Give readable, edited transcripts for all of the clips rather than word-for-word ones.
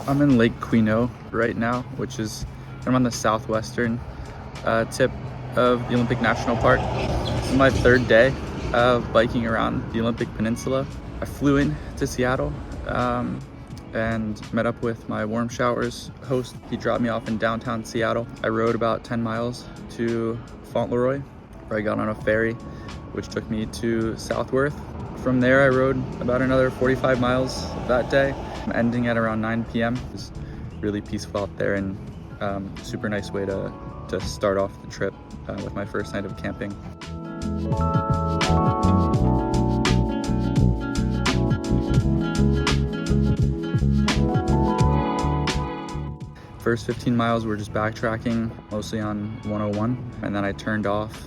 I'm in Lake Quinault right now, which is I'm on the southwestern tip of the Olympic National Park. This is my third day of biking around the Olympic Peninsula. I flew in to Seattle and met up with my warm showers host. He dropped me off in downtown Seattle. I rode about 10 miles to Fauntleroy, where I got on a ferry, which took me to Southworth. From there, I rode about another 45 miles that day, ending at around 9 p.m. It was really peaceful out there and super nice way to start off the trip with my first night of camping. First 15 miles were just backtracking, mostly on 101, and then I turned off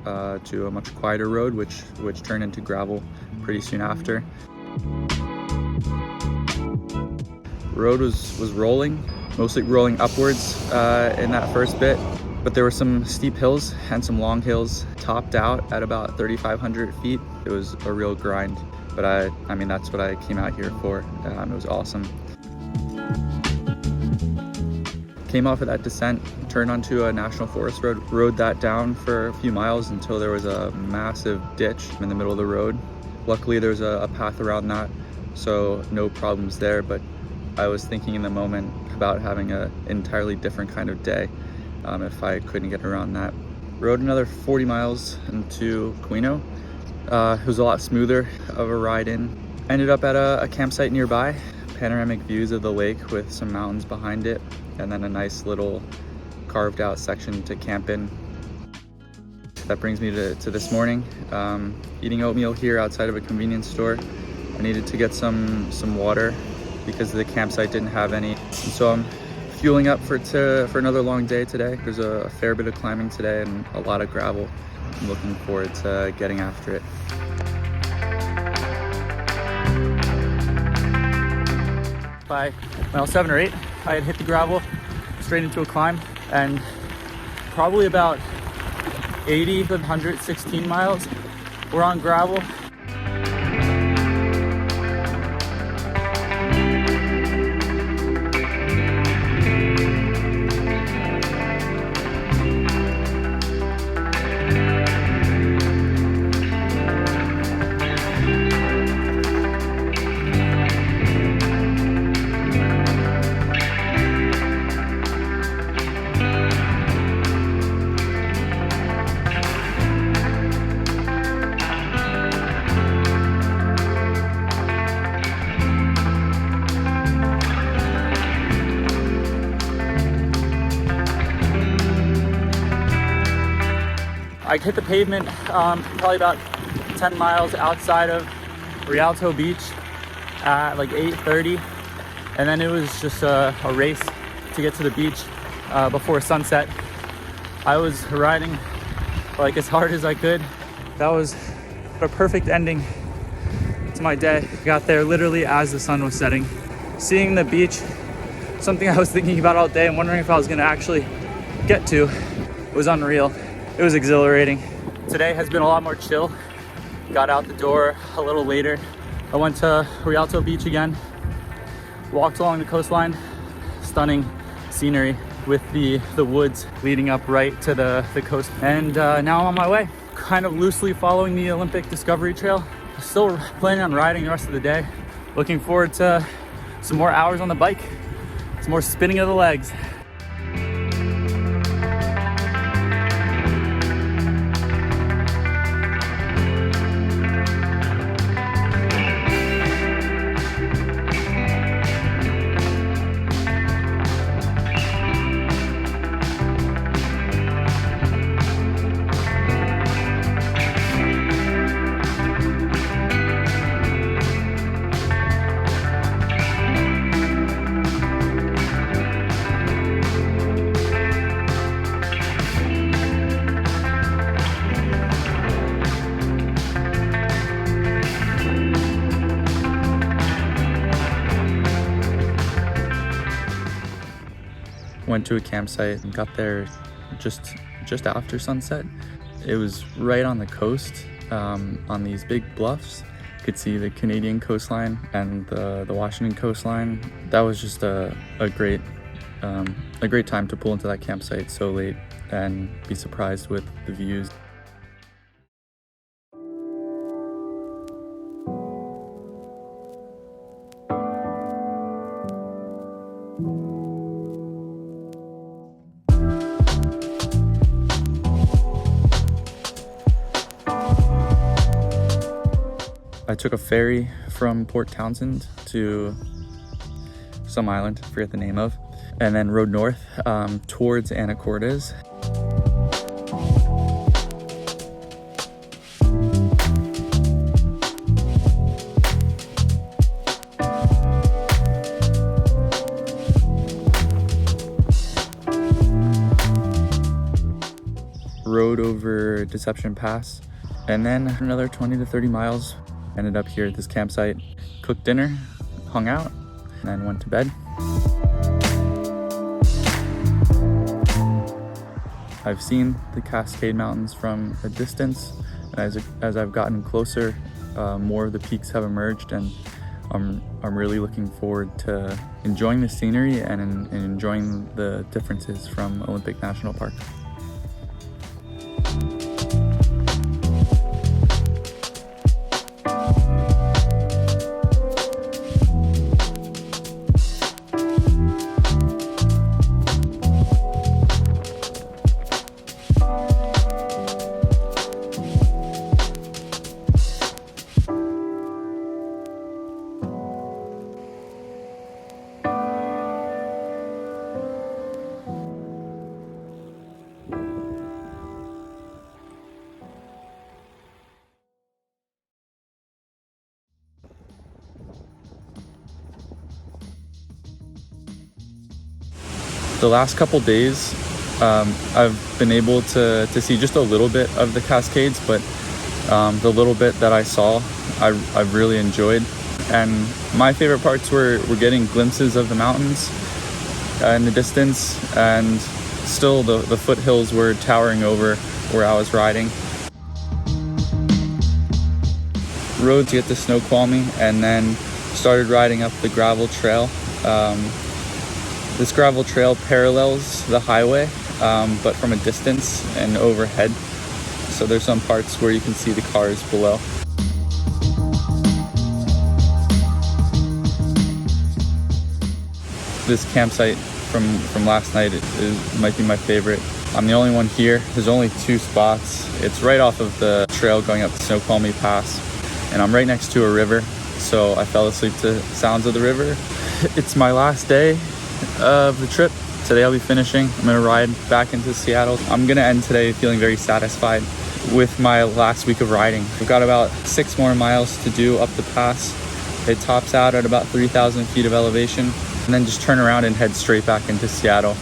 to a much quieter road, which turned into gravel pretty soon after. Road was rolling, mostly rolling upwards in that first bit, but there were some steep hills and some long hills. Topped out at about 3,500 feet. It was a real grind, but I mean that's what I came out here for. It was awesome. Came off of that descent, turned onto a national forest road, rode that down for a few miles until there was a massive ditch in the middle of the road. Luckily there's a path around that, so no problems there, but I was thinking in the moment about having an entirely different kind of day if I couldn't get around that. Rode another 40 miles into Quinault. It was a lot smoother of a ride in. Ended up at a campsite nearby. Panoramic views of the lake with some mountains behind it, and then a nice little carved out section to camp in. That brings me to this morning. Eating oatmeal here outside of a convenience store. I needed to get some water because the campsite didn't have any. And so I'm fueling up for another long day today. There's a fair bit of climbing today and a lot of gravel. I'm looking forward to getting after it. By mile 7 or 8, I had hit the gravel straight into a climb, and probably about 80 to 116 miles were on gravel. I hit the pavement probably about 10 miles outside of Rialto Beach at like 8:30, and then it was just a race to get to the beach before sunset. I was riding like as hard as I could. That was a perfect ending to my day. Got there literally as the sun was setting. Seeing the beach, something I was thinking about all day and wondering if I was gonna actually get to, was unreal. It was exhilarating. Today has been a lot more chill. Got out the door a little later. I went to Rialto Beach again, walked along the coastline. Stunning scenery with the woods leading up right to the coast. And now I'm on my way, kind of loosely following the Olympic Discovery Trail. Still planning on riding the rest of the day. Looking forward to some more hours on the bike, some more spinning of the legs. Went to a campsite and got there just after sunset. It was right on the coast, on these big bluffs. could see the Canadian coastline and the Washington coastline. That was just a great time to pull into that campsite so late and be surprised with the views. I took a ferry from Port Townsend to some island, I forget the name of, and then rode north towards Anacortes. Rode over Deception Pass, and then another 20 to 30 miles. Ended up here at this campsite, cooked dinner, hung out, and then went to bed. I've seen the Cascade Mountains from a distance, and as I've gotten closer, more of the peaks have emerged, and I'm really looking forward to enjoying the scenery and enjoying the differences from Olympic National Park. The last couple days, I've been able to see just a little bit of the Cascades, but the little bit that I saw, I've really enjoyed. And my favorite parts were getting glimpses of the mountains in the distance, and still the foothills were towering over where I was riding. Rode to get to Snoqualmie, and then started riding up the gravel trail. This gravel trail parallels the highway, but from a distance and overhead. So there's some parts where you can see the cars below. This campsite from last night might be my favorite. I'm the only one here. There's only 2 spots. It's right off of the trail going up the Snoqualmie Pass, and I'm right next to a river, so I fell asleep to sounds of the river. It's my last day of the trip. Today I'll be finishing. I'm gonna ride back into Seattle. I'm gonna end today feeling very satisfied with my last week of riding. I've got about 6 more miles to do up the pass. It tops out at about 3,000 feet of elevation, and then just turn around and head straight back into Seattle.